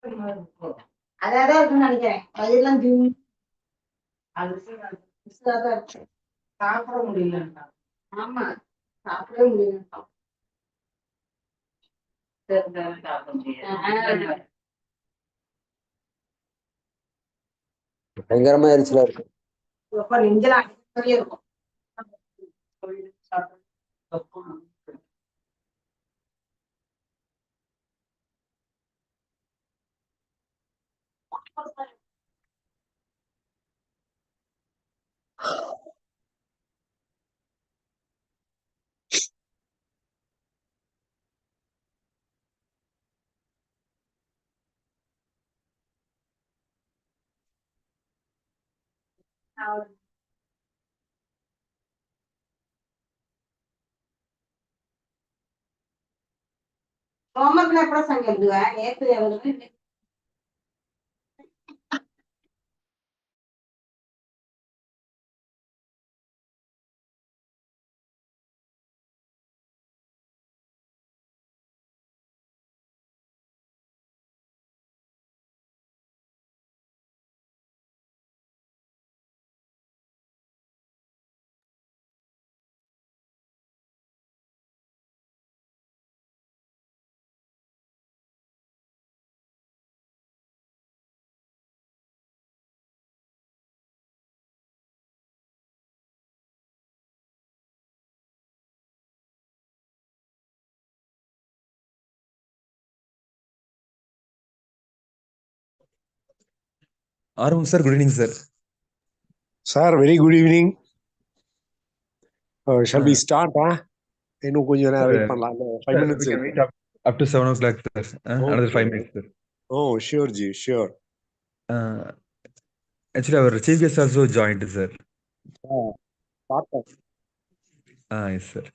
அதான் இருக்குன்னு நினைக்கிறேன். வயிறுலாம் சாப்பிட முடியல. ஆமா, சாப்பிடவே முடியல. பயங்கரமா எரிச்சலா இருக்கு. நெஞ்சலாம் அடிக்கடியே இருக்கும். ஹோம்ஒர்க்லாம் எப்படா சாமி எழுதுவ? நேத்து எழுதுவேன். Arun sir, good evening, sir. Sir, very good evening. Shall we start? இன்னும் கொஞ்சம் நேரம் வெயிட் பண்ணலாம். 5 minutes. We can wait up to 7 o'clock, sir. Another 5 minutes, sir. Oh, sure, Ji, sure. Actually, our chief guest also joined, sir. Yes, sir.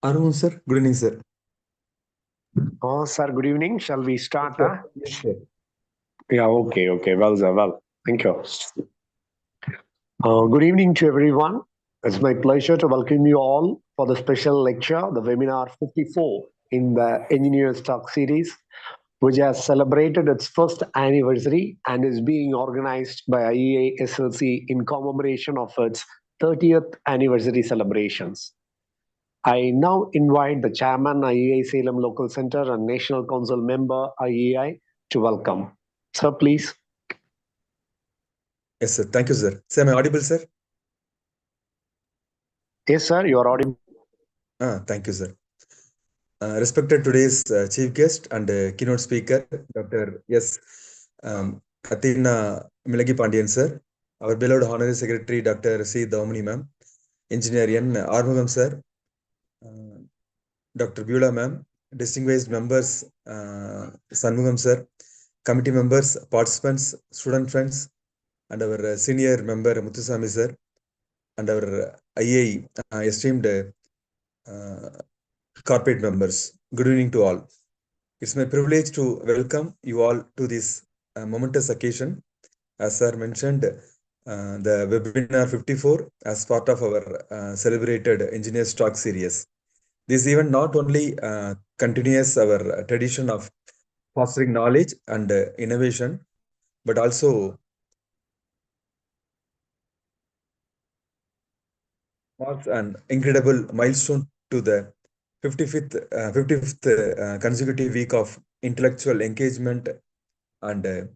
Arun sir, good evening sir. Oh, sir, good evening. Shall we start? Yes, sir. Yeah, okay. Well, sir, well. Thank you. Good evening to everyone. It's my pleasure to welcome you all for the special lecture, the webinar 54 in the Engineers Talk series, which has celebrated its first anniversary and is being organized by IEI SLC in commemoration of its 30th anniversary celebrations. I now invite the chairman, IEI Salem Local Center and National Council member, IEI, to welcome. Sir, please. Yes, sir. Thank you, sir. Sir, am I audible, sir? Yes, sir, you are audible. Thank you, sir. Respected today's chief guest and keynote speaker, Dr. S. Athena Milagi Pandian, sir. Our beloved Honorary Secretary, Dr. C. Daumani, ma'am. Engineer N. Armugam, sir. Dr. Beulah, ma'am. Distinguished members, Sanmugam, sir. Committee members, participants, student friends, and our senior member, Muthusamy, sir. And our IEI esteemed corporate members. Good evening to all. It's my privilege to welcome you all to this momentous occasion. As sir mentioned, the webinar 54 as part of our celebrated Engineers Talk series. This event not only continues our tradition of fostering knowledge and innovation, but also marks an incredible milestone to the 55th consecutive week of intellectual engagement and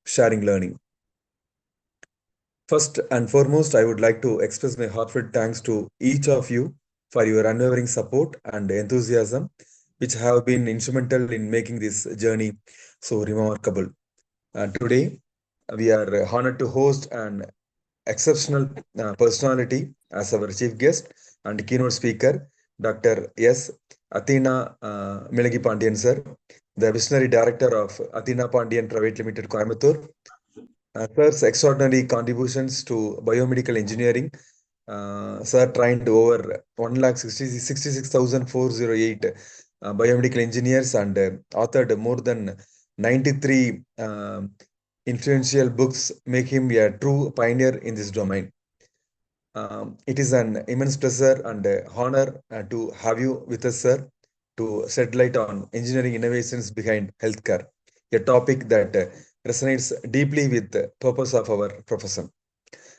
sharing learning. First and foremost, I would like to express my heartfelt thanks to each of you for your unwavering support and enthusiasm, which have been instrumental in making this journey so remarkable. Today, we are honored to host an exceptional personality as our chief guest and keynote speaker, Dr. S. Athena Milagi Pandian, sir, the visionary director of Athena Pandian Private Limited, Coimbatore. Sir's extraordinary contributions to biomedical engineering. Sir trained over 1,66,408 biomedical engineers and authored more than 93 influential books, make him a true pioneer in this domain. It is an immense pleasure and honor to have you with us, sir, to shed light on engineering innovations behind healthcare, a topic that resonates deeply with the purpose of our profession.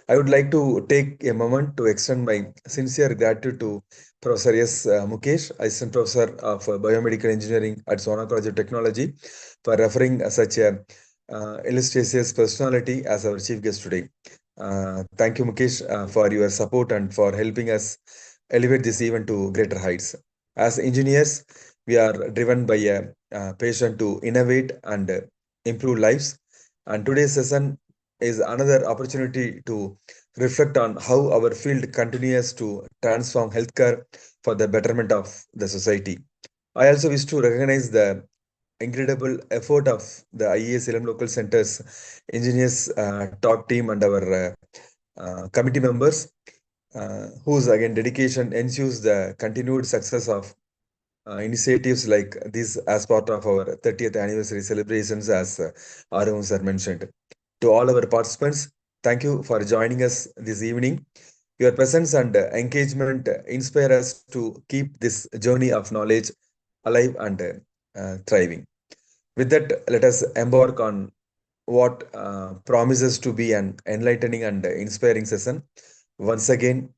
I would like to take a moment to extend my sincere gratitude to Professor S. Mukesh, Assistant Professor of Biomedical Engineering at Sona College of Technology, for referring such a illustrious personality as our chief guest today. Thank you, Mukesh, for your support and for helping us elevate this event to greater heights. As engineers, we are driven by a passion to innovate and improve lives. And today's session is another opportunity to reflect on how our field continues to transform healthcare for the betterment of the society. I also wish to recognize the incredible effort of the IES Salem Local Center's engineers talk team and our committee members, whose again dedication ensures the continued success of initiatives like this as part of our 30th anniversary celebrations, as Arun sir mentioned. To all our participants, thank you for joining us this evening. Your presence and engagement inspire us to keep this journey of knowledge alive and thriving. With that, let us embark on what promises to be an enlightening and inspiring session. Once again,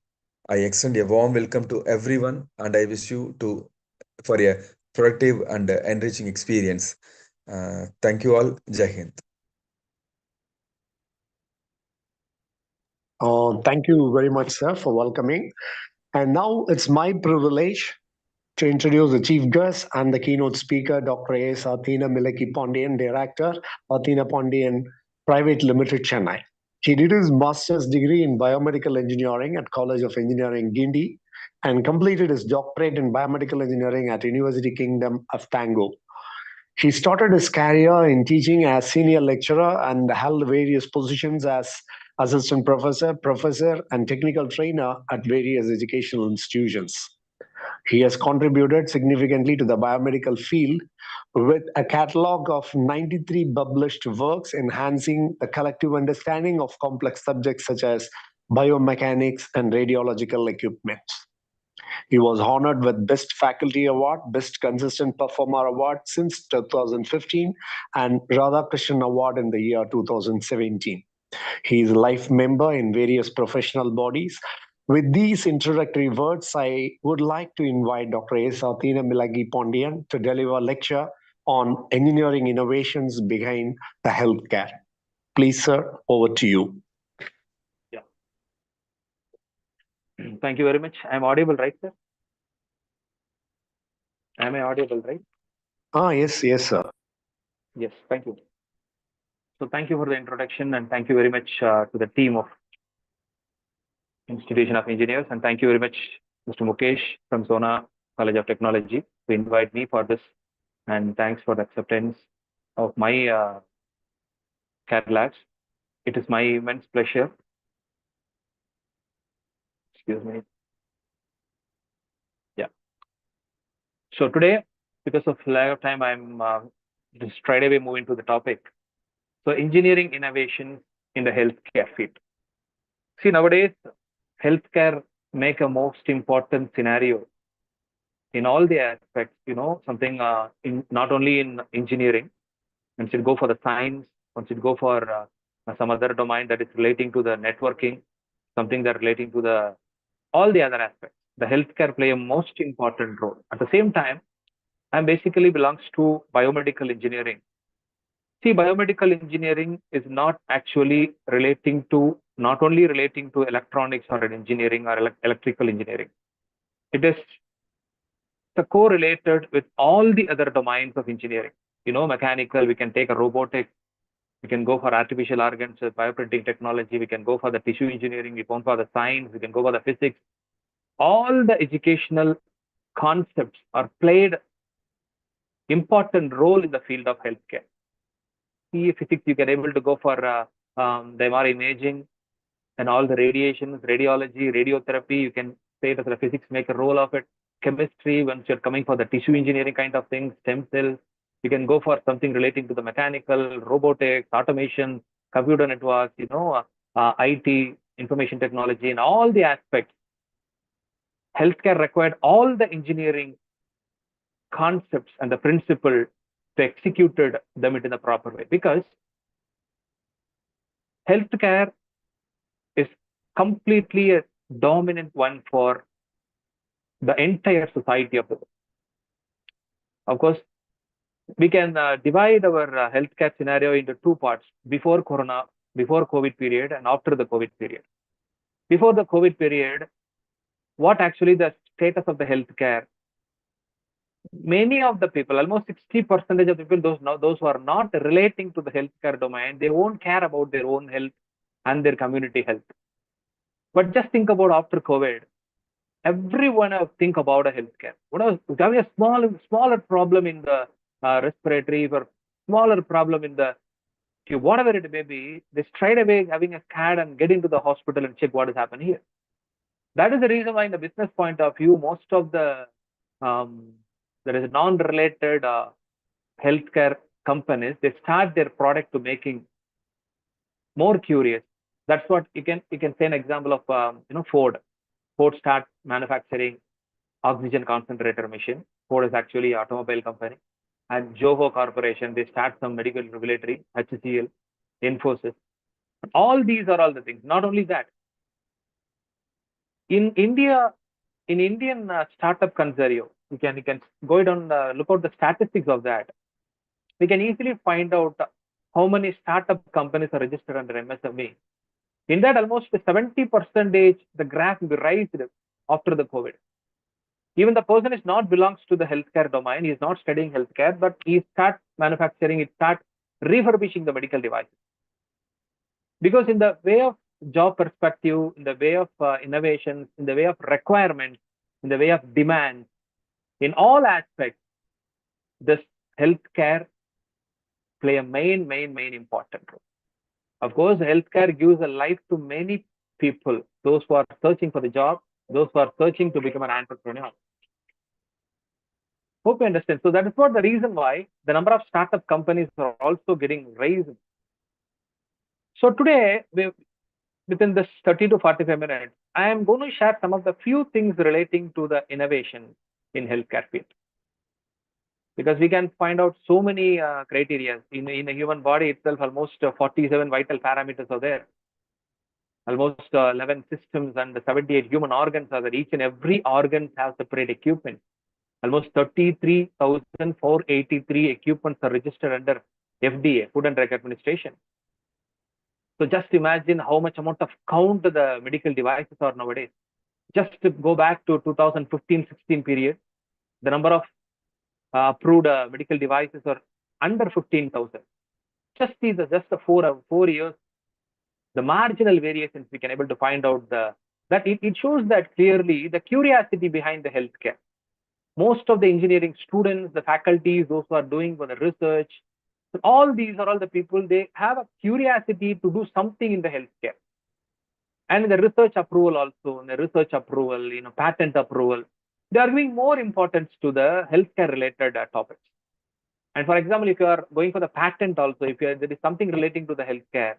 I extend a warm welcome to everyone, and I wish you to for a productive and enriching experience. Thank you all. Jai Hind. Thank you very much, sir, for welcoming. And now it's my privilege to introduce the chief guest and the keynote speaker, Dr. S. Athena Milaki Pandian, Director, Athena Pandian Private Limited, Chennai. He did his master's degree in biomedical engineering at College of Engineering, Guindy, and completed his doctorate in biomedical engineering at University Kingdom of Tango. He started his career in teaching as senior lecturer and held various positions as assistant professor, and technical trainer at various educational institutions. He has contributed significantly to the biomedical field with a catalog of 93 published works enhancing the collective understanding of complex subjects such as biomechanics and radiological equipment. He was honored with Best Faculty Award, Best Consistent Performer Award since 2015, and Radhakrishnan Award in the year 2017. He is a life member in various professional bodies. With these introductory words, I would like to invite Dr. S. Athena Milagi Pondian to deliver a lecture on engineering innovations behind the healthcare. Please, sir, over to you. Yeah. Thank you very much. I'm audible, right, sir? Am I audible, right? Yes, sir. Yes, thank you. So thank you for the introduction, and thank you very much to the team of Institution of Engineers, and thank you very much, Mr. Mukesh from Sona College of Technology, to invite me for this, and thanks for the acceptance of my Labs. It is my immense pleasure. Excuse me. Yeah. So today, because of lack of time, I'm just straight away moving to the topic. So engineering innovations in the healthcare field. See, nowadays, healthcare make a most important scenario in all the aspects, something not only in engineering, once you go for the science, once you go for some other domain that is relating to the networking, something that relating to all the other aspects, the healthcare play a most important role. At the same time, I basically belongs to biomedical engineering. See, biomedical engineering is not actually not only relating to electronics or engineering or electrical engineering. It is correlated with all the other domains of engineering. Mechanical, we can take a robotics, we can go for artificial organs, bioprinting technology, we can go for the tissue engineering, we can go for the science, we can go for the physics. All the educational concepts are played important role in the field of healthcare. See, physics, you can able to go for the MR imaging and all the radiations, radiology, radiotherapy, you can say that the physics make a role of it. Chemistry, once you're coming for the tissue engineering kind of things, stem cells, you can go for something relating to the mechanical, robotics, automation, computer networks, IT, information technology, and all the aspects. Healthcare required all the engineering concepts and the principle to execute them in a proper way, because healthcare is completely a dominant one for the entire society of the world. Of course, we can divide our healthcare scenario into two parts: before COVID period, and after the COVID period. Before the COVID period, what actually the status of the healthcare? Many of the people, almost 60% of the people, those who are not relating to the healthcare domain, they won't care about their own health and their community health. But just think about after COVID, everyone will think about a healthcare. Having a smaller problem in the respiratory, or smaller problem in the tube, whatever it may be, they straight away having a CAD and get into the hospital and check what is happening here. That is the reason why, in the business point of view, most of the there is non-related healthcare companies, they start their product to making more curious. That's what you can say an example of Ford. Ford starts manufacturing oxygen concentrator machine. Ford is actually an automobile company. And Joho Corporation, they start some medical regulatory, HCL, Infosys. All these are all the things. Not only that, in India, in Indian startup consortium, you can go down, look at the statistics of that. We can easily find out how many startup companies are registered under MSME. In that, almost 70% the graph will be raised after the COVID. Even the person is not belongs to the healthcare domain, he is not studying healthcare, but he starts manufacturing, he starts refurbishing the medical devices. Because in the way of job perspective, in the way of innovations, in the way of requirements, in the way of demand, in all aspects, this healthcare play a main important role. Of course, healthcare gives a life to many people, those who are searching for the job, those who are searching to become an entrepreneur. Hope you understand. So that is what the reason why the number of startup companies are also getting raised. So today, within this 30 to 45 minutes, I am going to share some of the few things relating to the innovation in healthcare field. Because we can find out so many criteria in the human body itself. Almost 47 vital parameters are there. Almost 11 systems and 78 human organs are there. Each and every organ has separate equipment. Almost 33,483 equipments are registered under FDA, Food and Drug Administration. So just imagine how much amount of count the medical devices are nowadays. Just to go back to 2015-16 period, the number of approved medical devices are under 15,000. Just see just the 4 years, the marginal variations we can able to find out that it shows that clearly the curiosity behind the healthcare. Most of the engineering students, the faculties, those who are doing for the research, all these are all the people, they have a curiosity to do something in the healthcare. And in the research approval also, in the research approval, patent approval, they are giving more importance to the healthcare related topics. And for example, if you are going for the patent also, if there is something relating to the healthcare,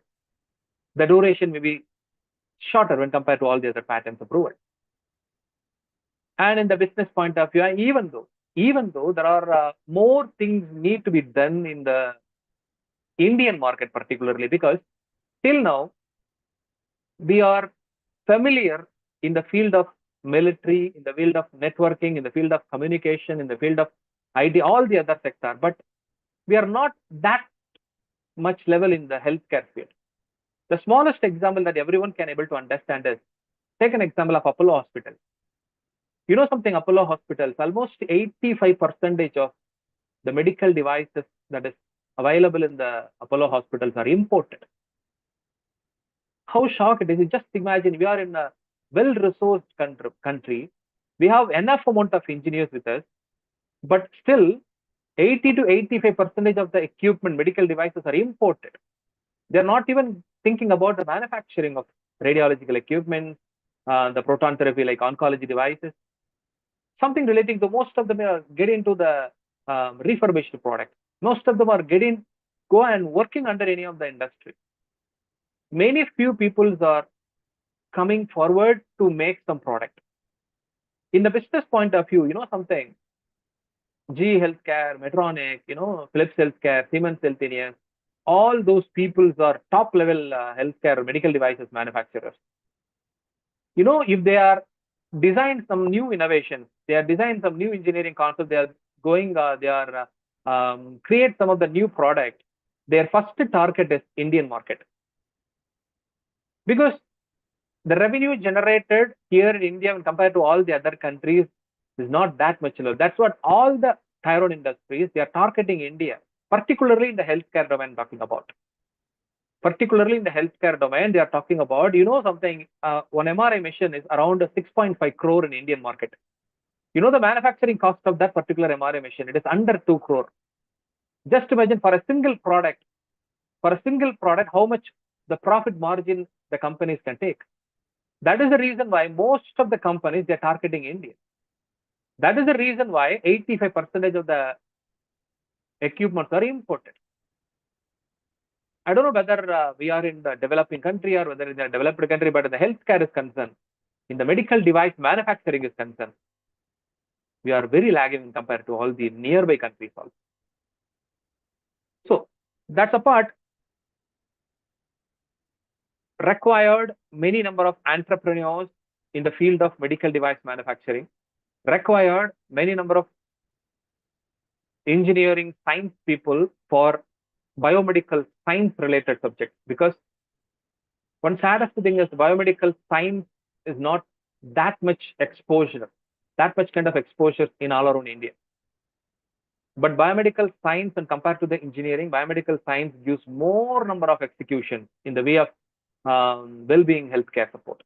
the duration may be shorter when compared to all the other patents approval. And in the business point of view, even though there are more things need to be done in the Indian market particularly, because till now we are familiar in the field of military, in the field of networking, in the field of communication, in the field of IT, all the other sector, but we are not that much level in the healthcare field. The smallest example that everyone can able to understand is, take an example of Apollo Hospital. You know something, Apollo Hospitals, almost 85% of the medical devices that is available in the Apollo Hospitals are imported. How shocked it is. Just imagine, we are in a well-resourced country. We have enough amount of engineers with us, but still 80 to 85% of the equipment, medical devices are imported. They're not even thinking about the manufacturing of radiological equipment, the proton therapy, like oncology devices. Something relating to, most of them are getting into the refurbished product. Most of them are go and working under any of the industry. Many few people are coming forward to make some product. In the business point of view, something, GE Healthcare, Medtronic, Philips Healthcare, Siemens Healthineers, all those people are top level healthcare medical devices manufacturers. If they are design some new innovations, they are design some new engineering concepts, they are create some of the new product, their first target is Indian market. Because the revenue generated here in India when compared to all the other countries is not that much low. That's what all the tier 1 industries, they are targeting India, particularly in the healthcare domain talking about. Particularly in the healthcare domain, they are talking about, something, one MRI machine is around 6.5 crore in Indian market. The manufacturing cost of that particular MRI machine, it is under 2 crore. Just imagine for a single product, how much the profit margin the companies can take. That is the reason why most of the companies, they're targeting India. That is the reason why 85% of the equipments are imported. I don't know whether we are in the developing country or whether in the developed country, but in the healthcare is concerned, in the medical device manufacturing is concerned, we are very lagging compared to all the nearby countries also. So that's a part. Required many number of entrepreneurs in the field of medical device manufacturing. Required many number of engineering science people for biomedical science related subjects, because one saddest thing is biomedical science is not that much exposure, that much kind of exposure in all around India. But biomedical science, and compared to the engineering, biomedical science gives more number of execution in the way of well-being healthcare support,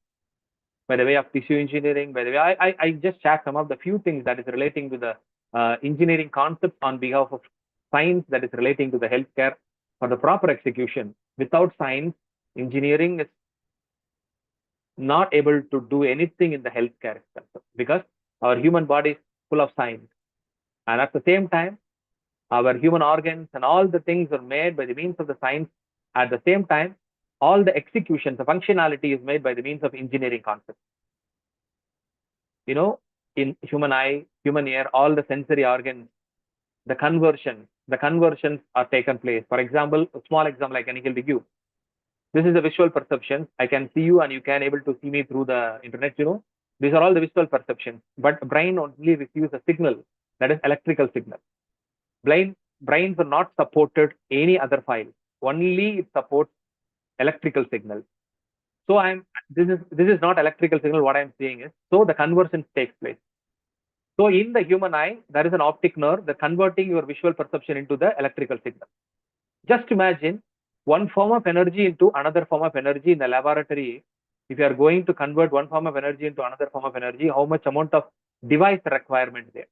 by the way of tissue engineering, by the way, I just shared some of the few things that is relating to the engineering concepts on behalf of science that is relating to the healthcare for the proper execution. Without science, engineering is not able to do anything in the healthcare itself, because our human body is full of science. And at the same time, our human organs and all the things are made by the means of the science. At the same time, all the execution, the functionality is made by the means of engineering concepts. You know, in human eye, human ear, all the sensory organs, the conversions are taken place. For example, a small example I can give you. This is the visual perception. I can see you and you can able to see me through the internet, These are all the visual perceptions. But brain only receives a signal, that is electrical signal. Brains are not supported any other file. Only it supports electrical signal. So this is not electrical signal. What I'm saying is, so the conversion takes place. So in the human eye, there is an optic nerve that converting your visual perception into the electrical signal. Just imagine one form of energy into another form of energy in the laboratory. If you are going to convert one form of energy into another form of energy, how much amount of device requirement there?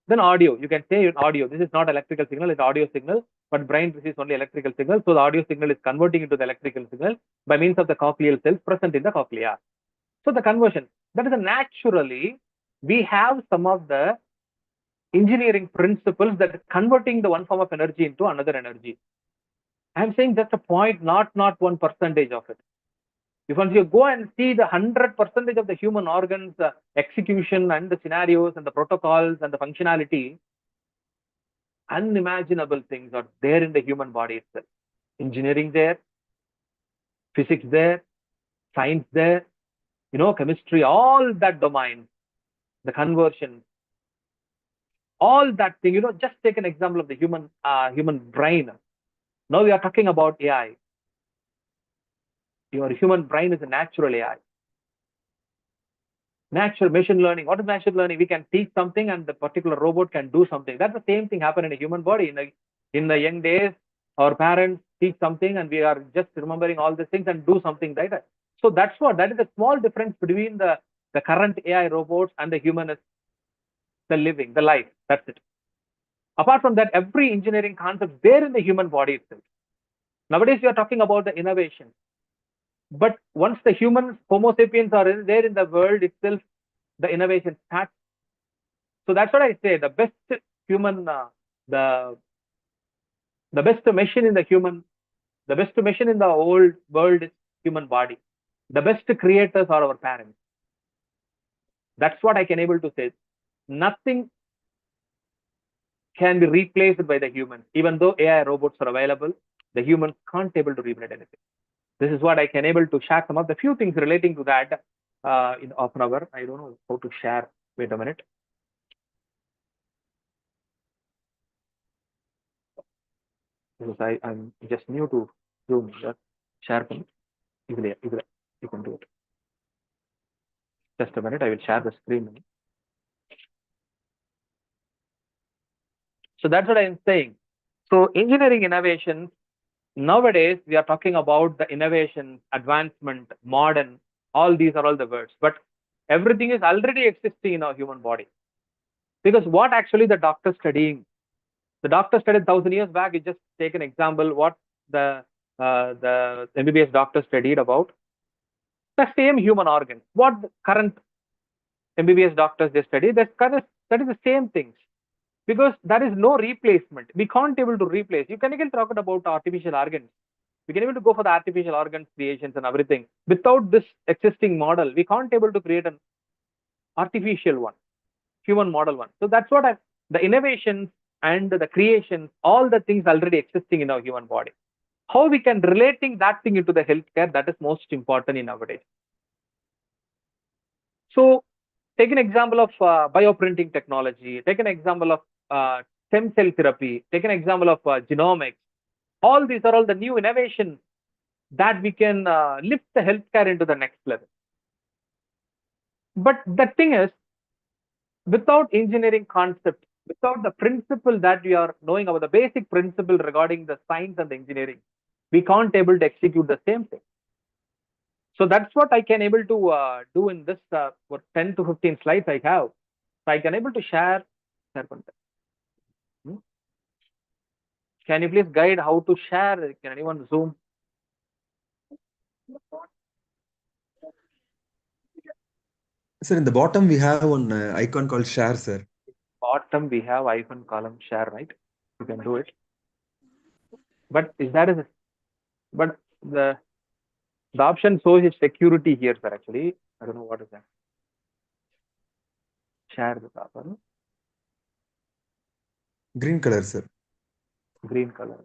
Then audio, you can say in audio, this is not electrical signal, it's audio signal, but brain receives only electrical signal. So the audio signal is converting into the electrical signal by means of the cochleal cells present in the cochlea. So the conversion, that is naturally, we have some of the engineering principles that is converting the one form of energy into another energy. I'm saying just a point, not 1% of it. If once you go and see the 100% of the human organs, execution and the scenarios and the protocols and the functionality, unimaginable things are there in the human body itself. Engineering there, physics there, science there, chemistry, all that domain, the conversion, all that thing, just take an example of the human brain. Now we are talking about AI. Your human brain is a natural AI. Natural machine learning. What is machine learning? We can teach something and the particular robot can do something. That's the same thing happen in a human body. In the young days, our parents teach something and we are just remembering all these things and do something like that. So that is a small difference between the current AI robots and the human, the living, the life. That's it. Apart from that, every engineering concept there in the human body itself. Nowadays, we are talking about the innovation. But once the humans, Homo sapiens, are there in the world itself, the innovation starts. So that's what I say. The best human, the best machine in the human, the best machine in the old world is human body. The best creators are our parents. That's what I can able to say. Nothing can be replaced by the humans. Even though AI robots are available, the humans can't able to replace anything. This is what I can able to share some of the few things relating to that in half an hour. I don't know how to share. Wait a minute. Because I'm just new to Zoom. Share from easily. You can do it. Just a minute. I will share the screen. So that's what I'm saying. So engineering innovations, nowadays we are talking about the innovation, advancement, modern, all these are all the words, but everything is already existing in our human body. Because what actually the doctor studying, the doctor studied 1,000 years back, you just take an example, what the MBBS doctor studied about, the same human organs. What the current MBBS doctors they study, that is the same things. Because there is no replacement. We can't able to replace. You can again talk about artificial organs. We can able to go for the artificial organs creations and everything. Without this existing model, we can't able to create an artificial one, human model one. So that's what the innovations and the creations, all the things already existing in our human body. How we can relating that thing into the healthcare, that is most important in nowadays. So take an example of bioprinting technology, take an example of stem cell therapy, take an example of genomics. All these are all the new innovations that we can lift the healthcare into the next level. But the thing is, without engineering concept, without the principle that we are knowing about, the basic principle regarding the science and the engineering, we can't able to execute the same thing. So that's what I can able to do in this 10 to 15 slides I have. So I can able to share content. Can you please guide how to share? Can anyone Zoom? Sir, in the bottom we have one icon called share, sir. bottom we have hyphen column share, right? You can do it. But is that is but the option shows is security here, sir. Actually, I don't know what is that. Share the paper. Green color, sir. Green color.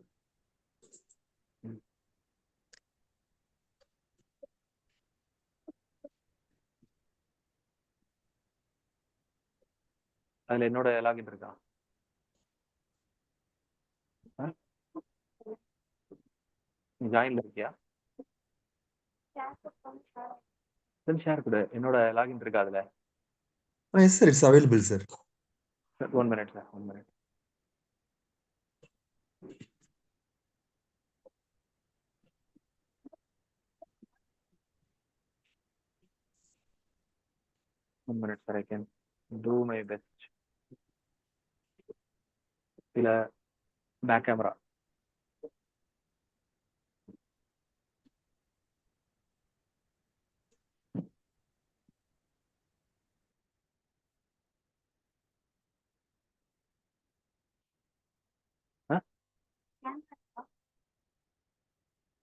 அதில் என்னோட login இருக்கா? ஜாயின்ல இருக்கியா? Share கொடு. என்னோட login இருக்கா அதுல? Yes, sir. It's available, sir. 1 minute, sir. 1 minute. One minute, sir. I can do my best. இல்ல back camera.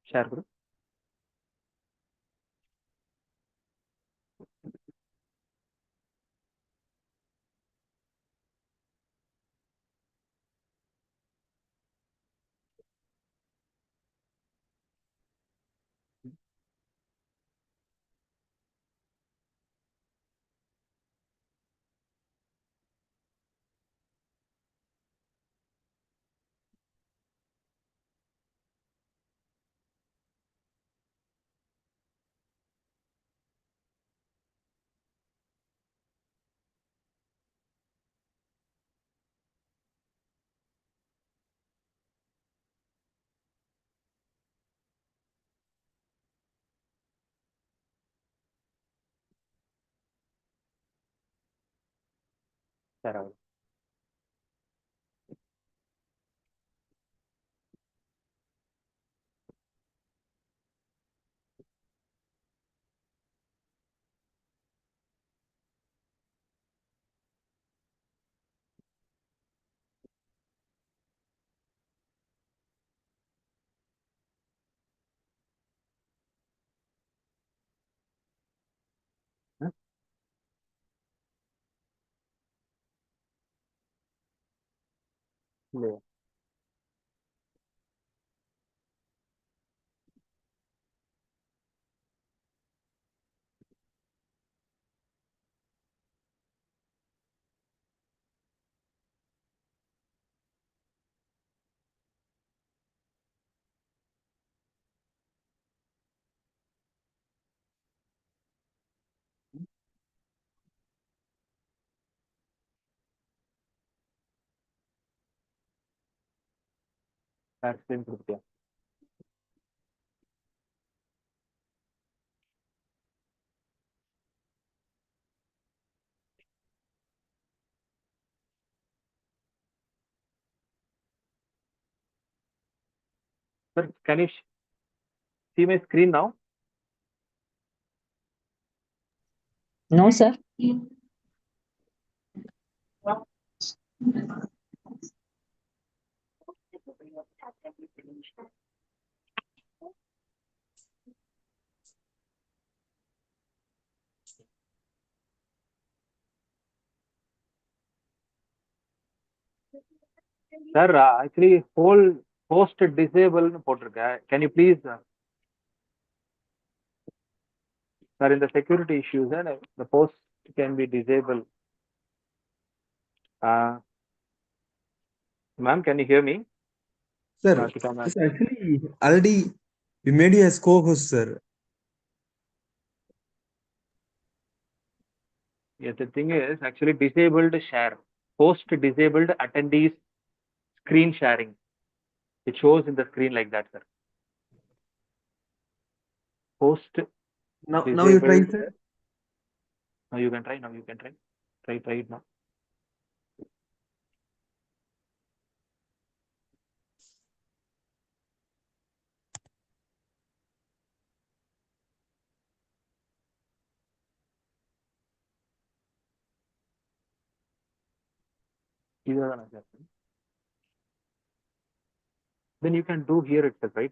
Share கொடு. ஷேர் ஆகுது. இல்லையா? ஷேர் ஸ்கிரீன் கொடுத்தியா? Sir, can you see my screen now? No, sir. Sir, actually whole post disable னு போட்டிருக்கேன். Can you please sir, in the security issues the post can be disabled. Ma'am, can you hear me? Sir, Rashika ma'am. yes, actually, already we made you as co-host, sir. Yes, the thing is actually disabled share. Post disabled attendees screen sharing. It shows in the screen like that, sir. Post Now you try, disabled. sir. Now you can try. Now you can try. Try it now. Then you can do here itself, right?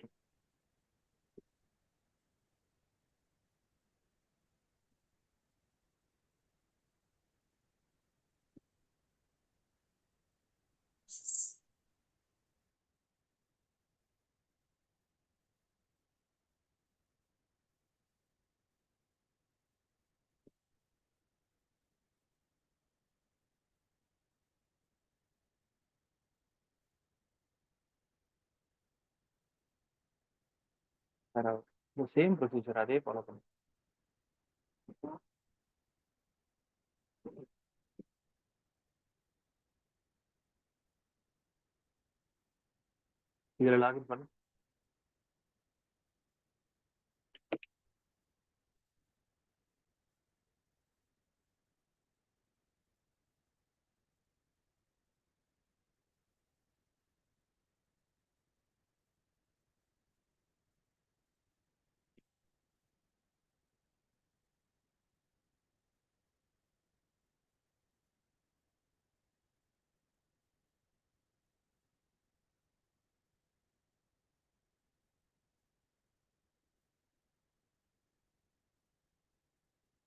The same procedure, அதே follow பண்ணு. இதுல login பண்ணு.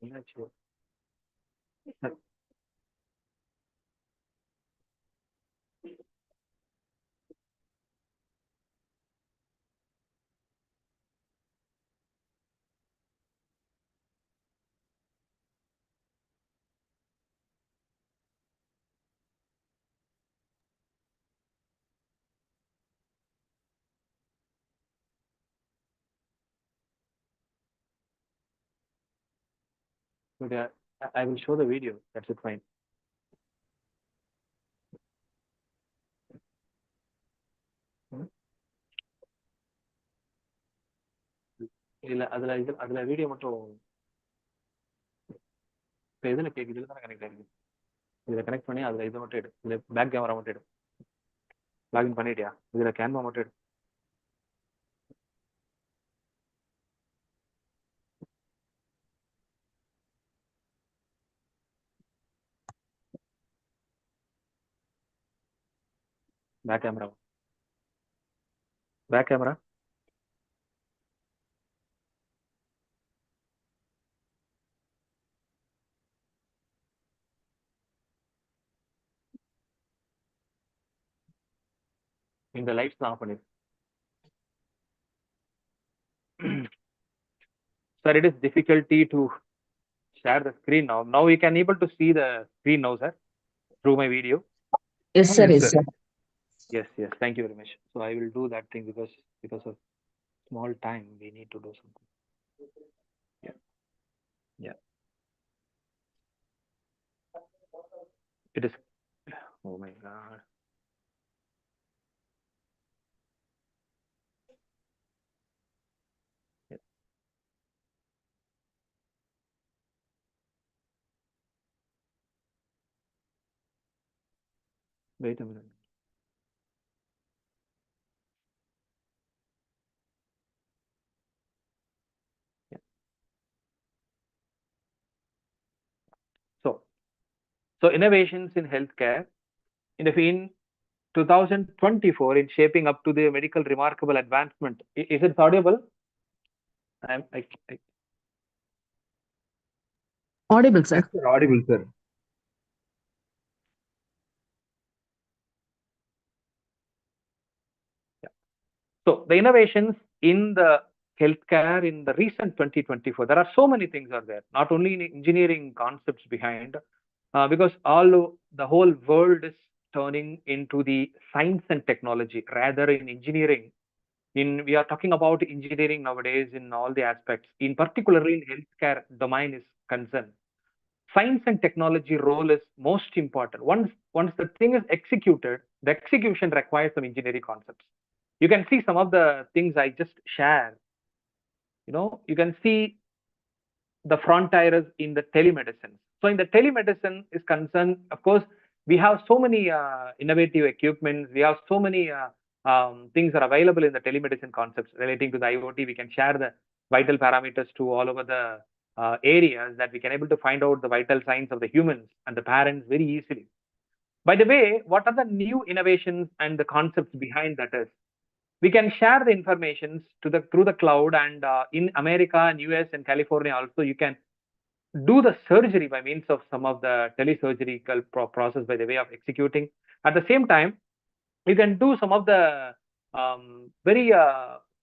என்னாச்சு? But I will show the video. That's it, fine. இல்ல அதுல video மட்டும் இப்போ எதுல கேக்குது? இதுல தானே கனெக்ட் ஆயிருக்கு. இதுல கனெக்ட் பண்ணி அதுல இதை மட்டும் எடு. இதுல பேக் கேமரா மட்டும் எடு. லாகின் பண்ணிட்டியா? இதுல கேன்வா மட்டும் எடு. Back camera. Back camera. இந்த லைட்ஸ் ஆஃப் பண்ணிரு. Sir, it is difficulty to share the screen now. Now you can able to see the screen now, sir, through my video. Yes, sir. Yes, Yes, sir. sir. Yes, yes. Thank you very much. So I will do that thing because of small time we need to do something. Yeah. Yeah. It is. Oh my God. Yeah. Wait a minute. Yeah. So innovations in healthcare in 2024 in shaping up to the medical remarkable advancement. Is it audible? Audible, sir. Yes, sir. Audible, sir. So the innovations in the healthcare in the recent 2024, there are so many things are there, not only in engineering concepts behind, because the whole world is turning into the science and technology rather in engineering. We are talking about engineering nowadays in all the aspects, in particularly in healthcare domain is concerned. Science and technology role is most important. Once the thing is executed, the execution requires some engineering concepts. You can see some of the things I just shared. You can see the frontiers in the telemedicine. So in the telemedicine is concerned, of course, we have so many innovative equipments. We have so many things are available in the telemedicine concepts relating to the IoT. We can share the vital parameters to all over the areas that we can able to find out the vital signs of the humans and the parents very easily. By the way, what are the new innovations and the concepts behind that is we can share the informations to the through the cloud, and in America and US and California also you can do the surgery by means of some of the telesurgical process by the way of executing. At the same time, you can do some of the very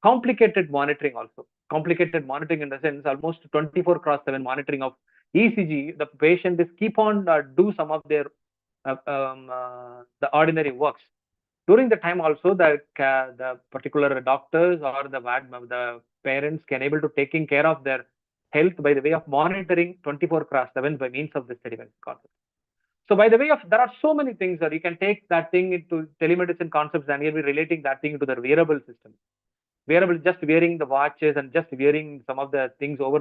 complicated monitoring also. Complicated monitoring in the sense almost 24/7 monitoring of ECG. The patient is keep on do some of their the ordinary works. During the time also, the particular doctors or the parents can able to taking care of their health by the way of monitoring 24/7 by means of this telemedicine concept. So by the way of, there are so many things that you can take that thing into telemedicine concepts, and you'll be relating that thing into the wearable system. Wearable, just wearing the watches and just wearing some of the things over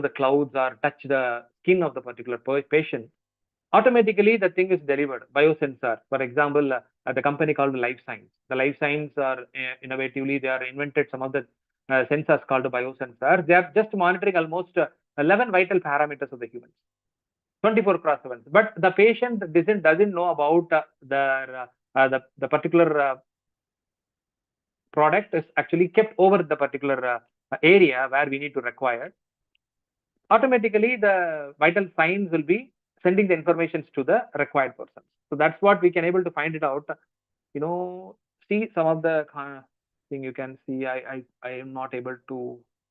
the clouds or touch the skin of the particular patient. Automatically, the thing is delivered. Biosensor, for example, the company called Life Science. The Life Science are innovatively, they are invented some of the sensors called biosensor. They are just monitoring almost 11 vital parameters of the humans. 24/7. But the patient doesn't know about the particular product is actually kept over the particular area where we need to require. Automatically, the vital signs will be sending the informations to the required person. So that's what we can able to find it out. See some of the thing you can see. I am not able to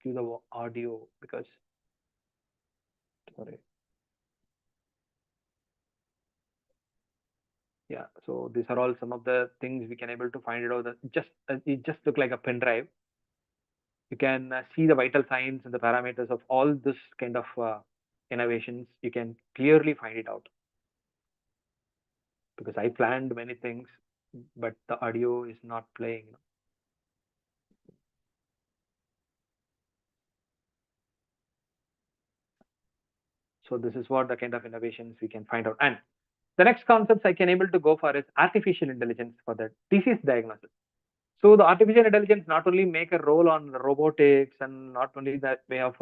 give the audio because sorry. Yeah, so these are all some of the things we can able to find it out. It just look like a pen drive. You can see the vital signs and the parameters of all this kind of innovations. You can clearly find it out because I planned many things, but the audio is not playing. So this is what the kind of innovations we can find out. And the next concepts I can able to go for is artificial intelligence for the disease diagnosis. So the artificial intelligence not only make a role on robotics and not only that way of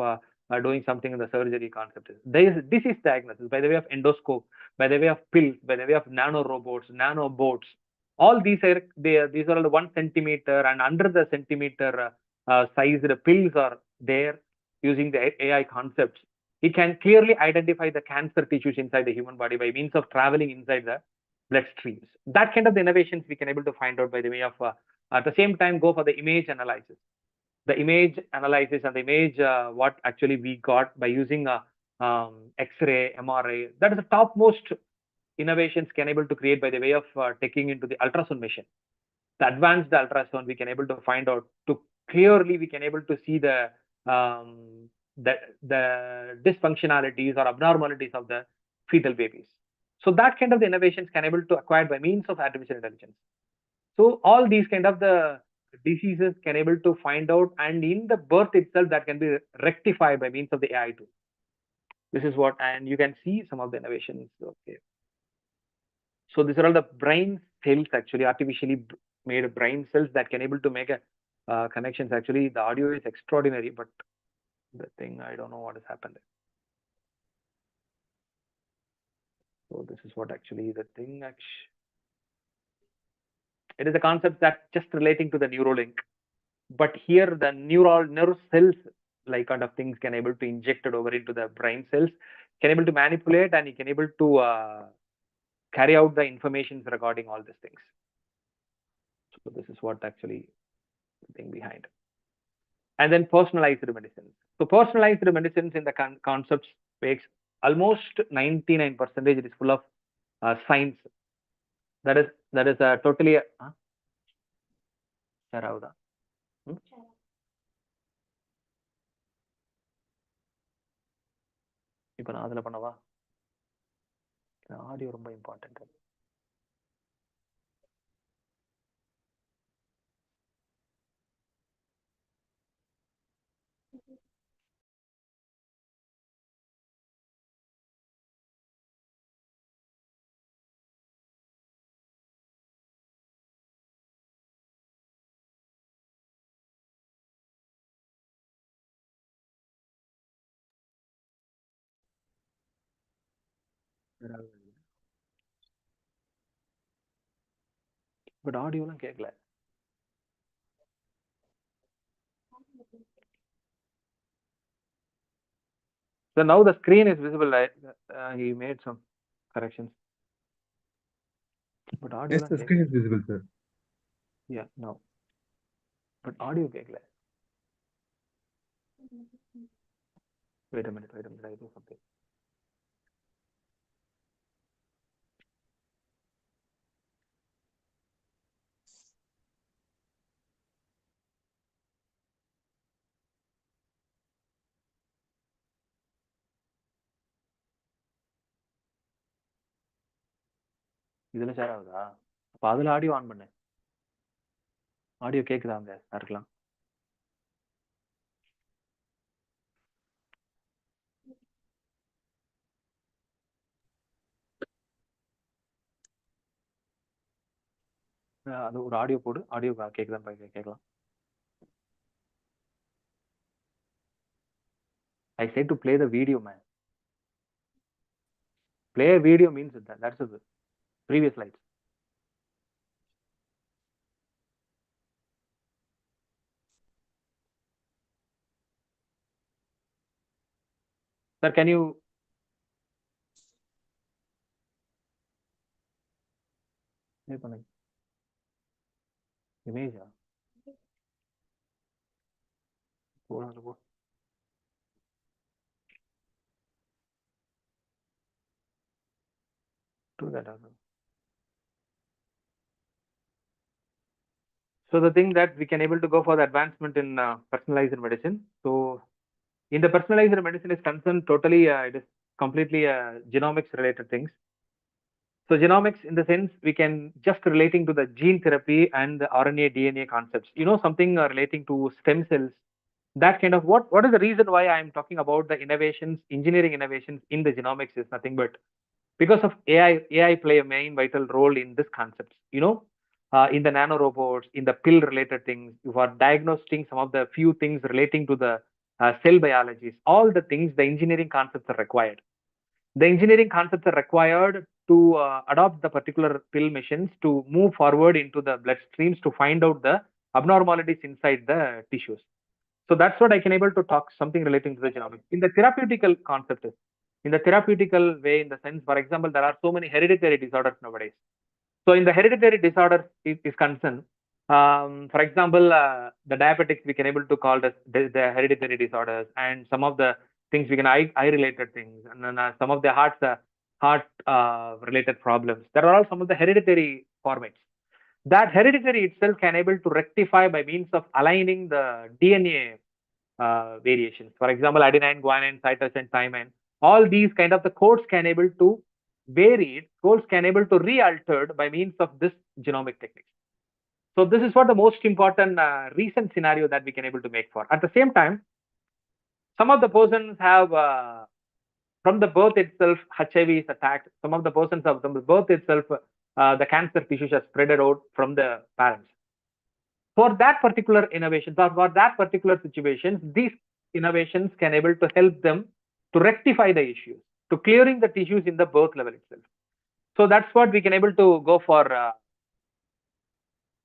doing something in the surgery concept. There is disease diagnosis by the way of endoscope, by the way of pills, by the way of nano robots, nano boats. All these are these are the 1 centimeter and under the centimeter size. The pills are there using the AI concepts. It can clearly identify the cancer tissues inside the human body by means of traveling inside the bloodstreams. That kind of the innovations we can able to find out by the way of at the same time go for the image analysis. The image analysis and the image what actually we got by using X-ray, MRI. That is the topmost innovations can able to create by the way of taking into the ultrasound machine. The advanced ultrasound we can able to find out to clearly we can able to see the dysfunctionalities or abnormalities of the fetal babies. So that kind of the innovations can able to acquire by means of artificial intelligence. So all these kind of the diseases can able to find out, and in the birth itself that can be rectified by means of the AI too. This is what, and you can see some of the innovations. Okay. So these are all the brain cells, actually artificially made brain cells that can able to make a connections. Actually, the audio is extraordinary, but the thing I don't know what has happened. So this is what actually the thing. It is a concept that just relating to the Neuralink, but here the nerve cells like kind of things can able to inject it over into the brain cells, can able to manipulate, and you can able to carry out the information regarding all these things. So this is what actually the thing behind. And then personalized medicine. So personalized medicines in the concepts makes almost 99%. It is full of science. That is totally இப்போ நான் அதில் பண்ணவா? Audio ரொம்ப important. But ஆடியோலாம் கேட்கல. So now the screen is visible. He made some corrections. But audio Yes, the screen is visible, sir. Yeah, no. But audio கேட்கல. Wait a minute, I do something. இதுல share ஆகுதா? அப்ப அதுல audio on பண்ணு. Audio கேக்குதா அங்க இருக்கலாம். அது ஒரு ஆடியோ போடு. ஆடியோ கேக்குதான்னு கேட்கலாம். I said to play the video, man. Play a video means that's the previous slides. Sir, can you image? Do that also. So the thing that we can able to go for the advancement in personalized medicine. So in the personalized medicine is concerned totally, it is completely genomics related things. So genomics in the sense we can just relating to the gene therapy and the RNA DNA concepts. Something relating to stem cells. That kind of what is the reason why I am talking about the innovations, engineering innovations in the genomics is nothing but because of AI play a main vital role in this concept. In the nanorobots, in the pill related things, you are diagnosing some of the few things relating to the cell biologies, all the things, the engineering concepts are required. The engineering concepts are required to adopt the particular pill machines to move forward into the bloodstreams to find out the abnormalities inside the tissues. So that's what I can able to talk something relating to the genomics. In the therapeutical concept is, in the therapeutical way, in the sense, for example, there are so many hereditary disorders nowadays. So in the hereditary disorder is concerned, for example, the diabetics we can able to call the hereditary disorders, and some of the things we can eye related things, and then some of the heart related problems. There are all some of the hereditary formats. That hereditary itself can able to rectify by means of aligning the DNA variations. For example, adenine, guanine, cytosine, thymine. All these kind of the codes can able to varied, codes can able to re-altered by means of this genomic techniques. So this is what the most important recent scenario that we can able to make for. At the same time, some of the persons have from the birth itself, HIV is attacked. Some of the persons have from the birth itself, the cancer tissues are spread out from the parents. For that particular innovations or for that particular situations, these innovations can able to help them to rectify the issues, to clearing the tissues in the birth level itself. So that's what we can able to go for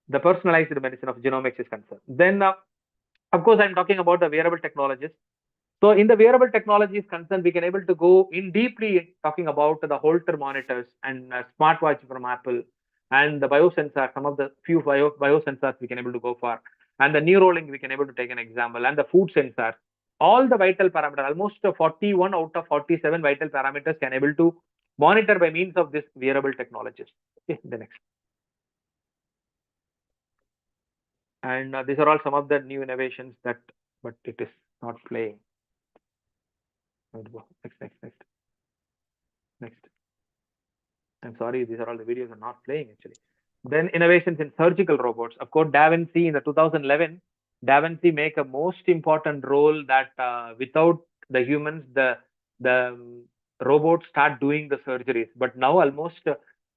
the personalized medicine of genomics is concerned. Then, of course, I'm talking about the wearable technologies. So in the wearable technology is concerned, we can able to go in deeply talking about the Holter monitors and smartwatch from Apple and the biosensor, some of the few biosensors we can able to go for, and the Neuralink we can able to take an example, and the food sensors. All the vital parameters, almost 41 out of 47 vital parameters can able to monitor by means of this wearable technologies. Okay, the next. And these are all some of the new innovations that, but it is not playing. Next. I'm sorry, these are all the videos are not playing actually. Then innovations in surgical robots. Of course, Da Vinci in the 2011, Da Vinci make a most important role that without the humans, the robots start doing the surgeries. But now almost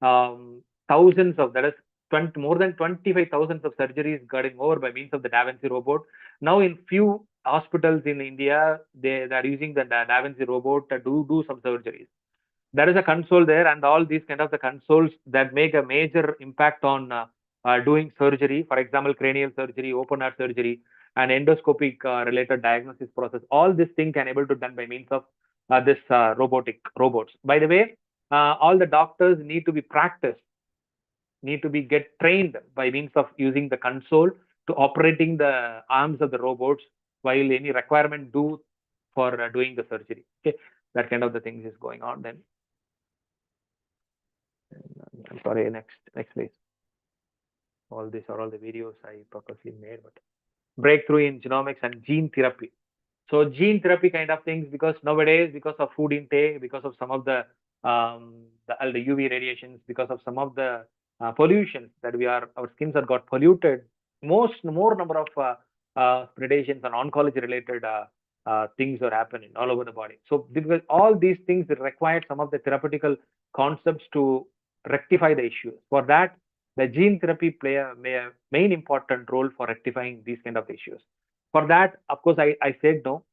thousands of, that is more than 25,000 of surgeries getting over by means of the Da Vinci robot. Now in few hospitals in India, they are using the Da Vinci robot to do some surgeries. There is a console there, and all these kind of the consoles that make a major impact on doing surgery, for example, cranial surgery, open heart surgery, and endoscopic related diagnosis process. All this thing can able to done by means of this robots. By the way, all the doctors need to be practiced, need to be get trained by means of using the console to operating the arms of the robots while any requirement do for doing the surgery. Okay, that kind of the things is going on then. I'm sorry, next please. All these are all the videos I purposely made, but breakthrough in genomics and gene therapy. So gene therapy kind of things, because nowadays, because of food intake, because of some of the UV radiations, because of some of the pollution that our skins have got polluted, more number of predations and oncology related things are happening all over the body. So because all these things require some of the therapeutical concepts to rectify the issues. For that, the gene therapy play a main important role for rectifying these kind of issues. For that, of course, I said no.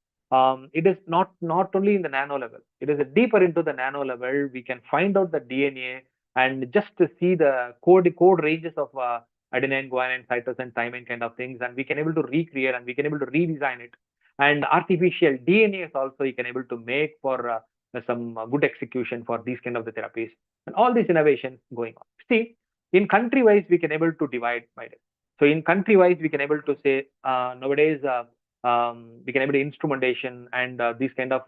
It is not only in the nano level. It is deeper into the nano level. We can find out the DNA and just to see the code ranges of adenine, guanine, cytosine, thymine kind of things, and we can able to recreate and we can able to redesign it. And artificial DNA is also you can able to make for some good execution for these kind of the therapies, and all these innovations going on. See, in country wise, we can able to divide by it. So in country wise, we can able to say nowadays we can able to instrumentation and these kind of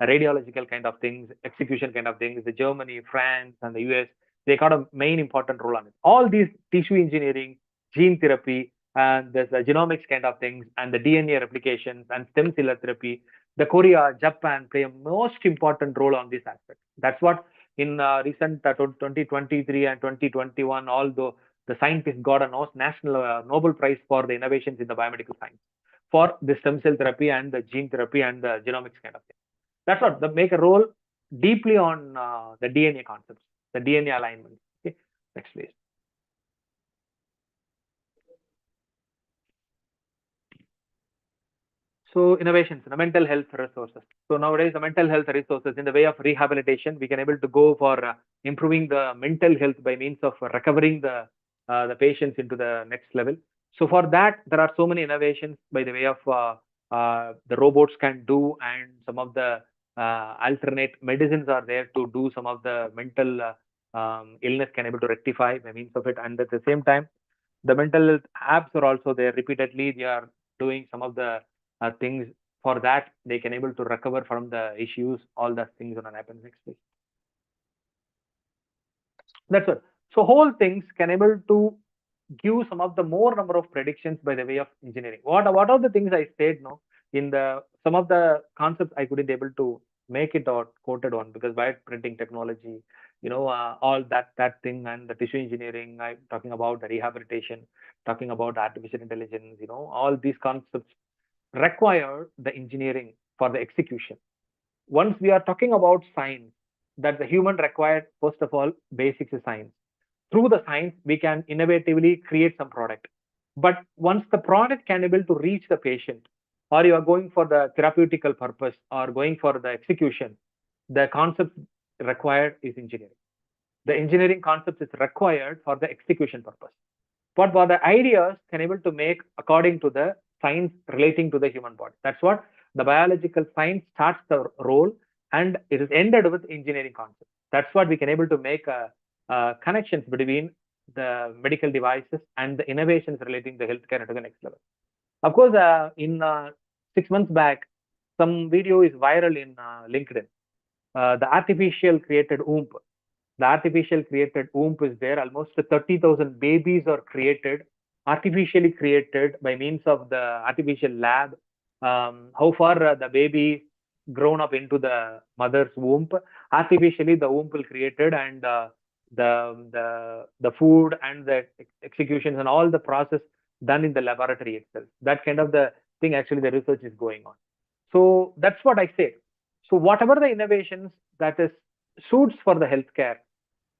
radiological kind of things, execution kind of things. The Germany, France, and the US, they got a main important role on it. All these tissue engineering, gene therapy, and there's the genomics kind of things, and the DNA replications and stem cell therapy. The Korea, Japan play a most important role on this aspect. That's what in recent 2023 and 2021, although the scientists got a national Nobel Prize for the innovations in the biomedical science for the stem cell therapy and the gene therapy and the genomics kind of thing. That's what they make a role deeply on the DNA concepts, the DNA alignment. Okay, next please. So innovations, the mental health resources. So nowadays, the mental health resources in the way of rehabilitation, we can able to go for improving the mental health by means of recovering the patients into the next level. So for that, there are so many innovations by the way of the robots can do, and some of the alternate medicines are there to do some of the mental illness can able to rectify by means of it. And at the same time, the mental health apps are also there repeatedly. They are doing some of the things for that. They can able to recover from the issues. All the things on an happen next week. That's what. So whole things can able to give some of the more number of predictions by the way of engineering. What are the things I said no in the some of the concepts I couldn't able to make it or quoted on, because by printing technology, all that thing, and the tissue engineering, I'm talking about the rehabilitation, talking about artificial intelligence, all these concepts require the engineering for the execution. Once we are talking about science, that the human required, first of all, basics is science. Through the science, we can innovatively create some product. But once the product can able to reach the patient, or you are going for the therapeutical purpose or going for the execution, the concept required is engineering. The engineering concept is required for the execution purpose. But for the ideas can able to make according to the science relating to the human body. That's what the biological science starts the role, and it is ended with engineering concept. That's what we can able to make connections between the medical devices and the innovations relating to healthcare to the next level. Of course, in 6 months back, some video is viral in LinkedIn. The artificial created womb. The artificial created womb is there. Almost 30,000 babies are created, artificially created by means of the artificial lab. How far the baby grown up into the mother's womb, artificially the womb will created, and the food and the executions and all the process done in the laboratory itself. That kind of the thing actually the research is going on. So that's what I say. So whatever the innovations that is suits for the healthcare,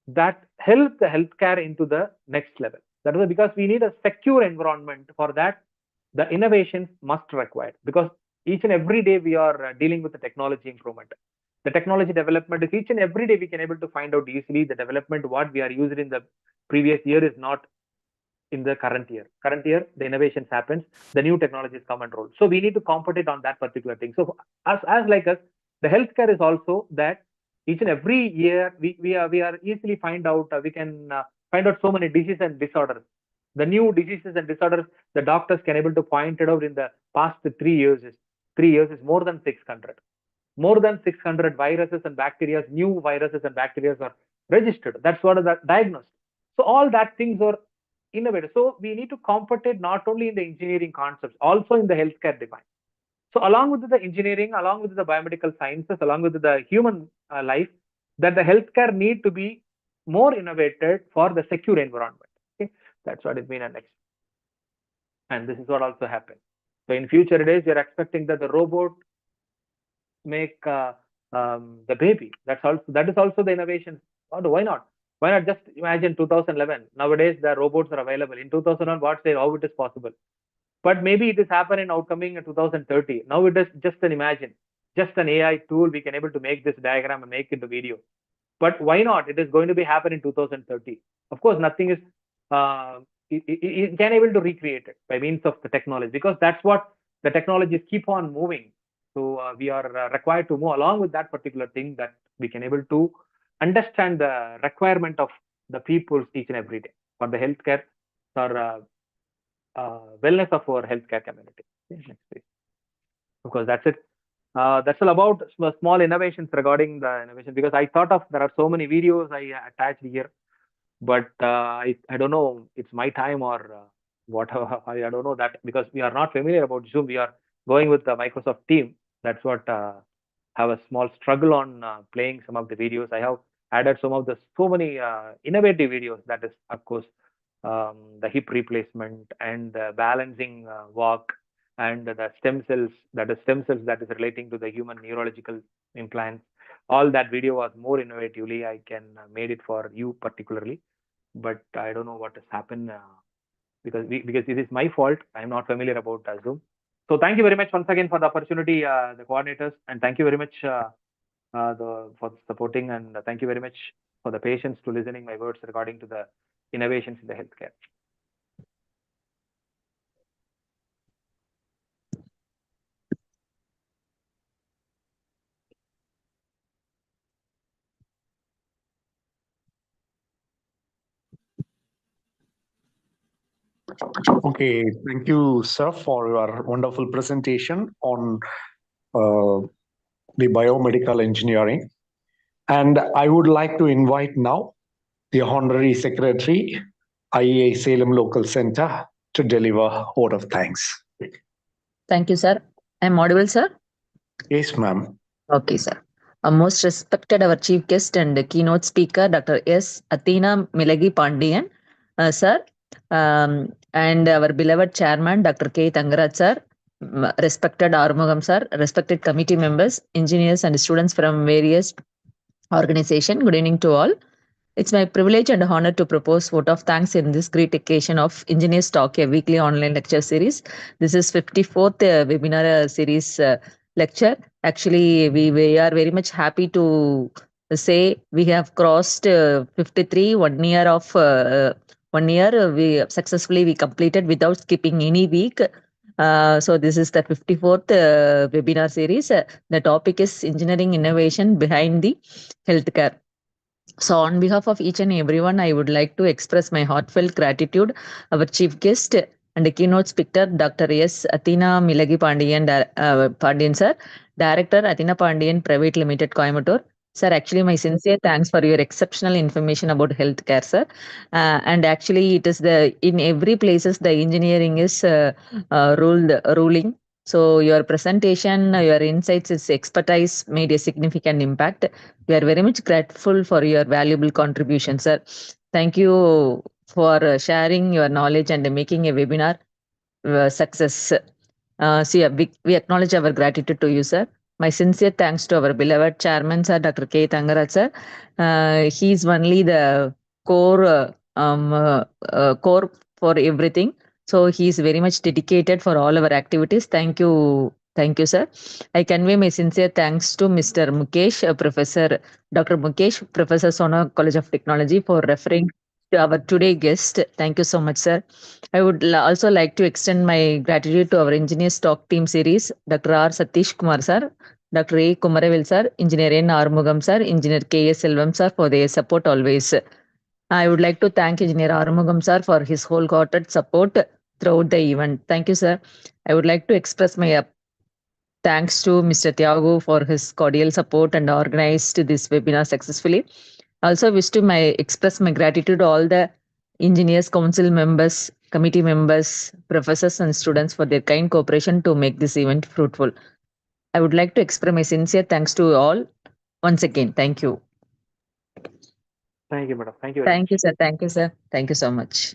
that help the healthcare into the next level. That is because we need a secure environment. For that, the innovations must require, because each and every day we are dealing with the technology improvement. The technology development is each and every day we can able to find out easily the development what we are using in the previous year is not in the current year. Current year, the innovations happens, the new technologies come and roll. So we need to compete on that particular thing. So as like us, the healthcare is also that each and every year we are easily find out we can find out so many diseases and disorders. The new diseases and disorders the doctors can able to point it out in the past 3 years. 3 years is more than 600. More than 600 viruses and bacteria, new viruses and bacteria are registered. That's what is diagnosed. So all that things are innovative. So we need to compete not only in the engineering concepts, also in the healthcare domain. So along with the engineering, along with the biomedical sciences, along with the human life, that the healthcare need to be more innovated for the secure environment. Okay, that's what it means. And this is what also happened. So in future days, you're expecting that the robot make the baby. That is also the innovation. Why not? Why not just imagine 2011? Nowadays, the robots are available. In 2001, what say how it is possible? But maybe it is happening outcoming in 2030. Now it is just an imagine, just an AI tool. We can able to make this diagram and make it into video. But why not? It is going to be happen in 2030. Of course, nothing is it can able to recreate it by means of the technology, because that's what the technologies keep on moving. So we are required to move along with that particular thing, that we can able to understand the requirement of the people each and every day for the healthcare or wellness of our healthcare community. Next please. Of course, that's it. That's all about small innovations regarding the innovation, because I thought of there are so many videos I attached here, but I don't know it's my time or what. I don't know that, because we are not familiar about Zoom. We are going with the Microsoft Team. That's what have a small struggle on playing some of the videos. I have added so many innovative videos. That is, of course, the hip replacement and the balancing walk, and the stem cells that is relating to the human neurological implants. All that video was more innovatively. I can made it for you particularly, but I don't know what has happened because it is my fault. I'm not familiar about Zoom. So thank you very much once again for the opportunity, the coordinators, and thank you very much for supporting, and thank you very much for the patience to listening my words regarding to the innovations in the healthcare. Okay, thank you, sir, for your wonderful presentation on the biomedical engineering. And I would like to invite now the Honorary Secretary, IEI Salem Local Center, to deliver a vote of thanks. Thank you, sir. I'm audible, sir? Yes, ma'am. Okay, sir. Most respected our chief guest and keynote speaker, Dr. S. Athena Milagi Pandian, sir, and our beloved chairman, Dr. K. Tangaraj, sir, respected Armugam, sir, respected committee members, engineers and students from various organizations. Good evening to all. It's my privilege and honor to propose vote of thanks in this great occasion of Engineers Talk, a weekly online lecture series. This is 54th webinar series lecture. Actually, we are very much happy to say we have crossed 53, 1 year of 1 year. We successfully completed without skipping any week. So this is the 54th webinar series. The topic is engineering innovation behind the healthcare. So on behalf of each and everyone, I would like to express my heartfelt gratitude. Our chief guest and the keynote speaker, Dr. S. Athena Milagi Pandian, sir, Director, Athena Pandian Private Limited, Coimbatore. Sir, actually, my sincere thanks for your exceptional information about healthcare, sir. And actually, it is in every places the engineering is ruling. So your presentation, your insights, its expertise made a significant impact. We are very much grateful for your valuable contribution, sir. Thank you for sharing your knowledge and making a webinar success. We acknowledge our gratitude to you, sir. My sincere thanks to our beloved chairman, sir, Dr. K. Tangaraj, sir. He is only the core for everything. So he is very much dedicated for all our activities. Thank you, sir. I convey my sincere thanks to Mr. Mukesh, Professor Dr. Mukesh, Professor Sona College of Technology, for referring to our today guest. Thank you so much, sir. I would also like to extend my gratitude to our Engineers Talk Team Series, Dr. R. Satish Kumar, sir, Dr. A. Kumaravil, sir, Engineer N. Armugam, sir, Engineer K. S. Selvam, sir, for their support always. I would like to thank Engineer Armugam, sir, for his wholehearted support throughout the event. Thank you, sir. I would like to express my thanks to Mr. Tiago for his cordial support and organized this webinar successfully. Also wish to express my gratitude to all the engineers, council members, committee members, professors and students for their kind cooperation to make this event fruitful. I would like to express my sincere thanks to all once again. Thank you. Thank you, madam. Thank you very much. Thank you, sir. Thank you, sir. Thank you so much.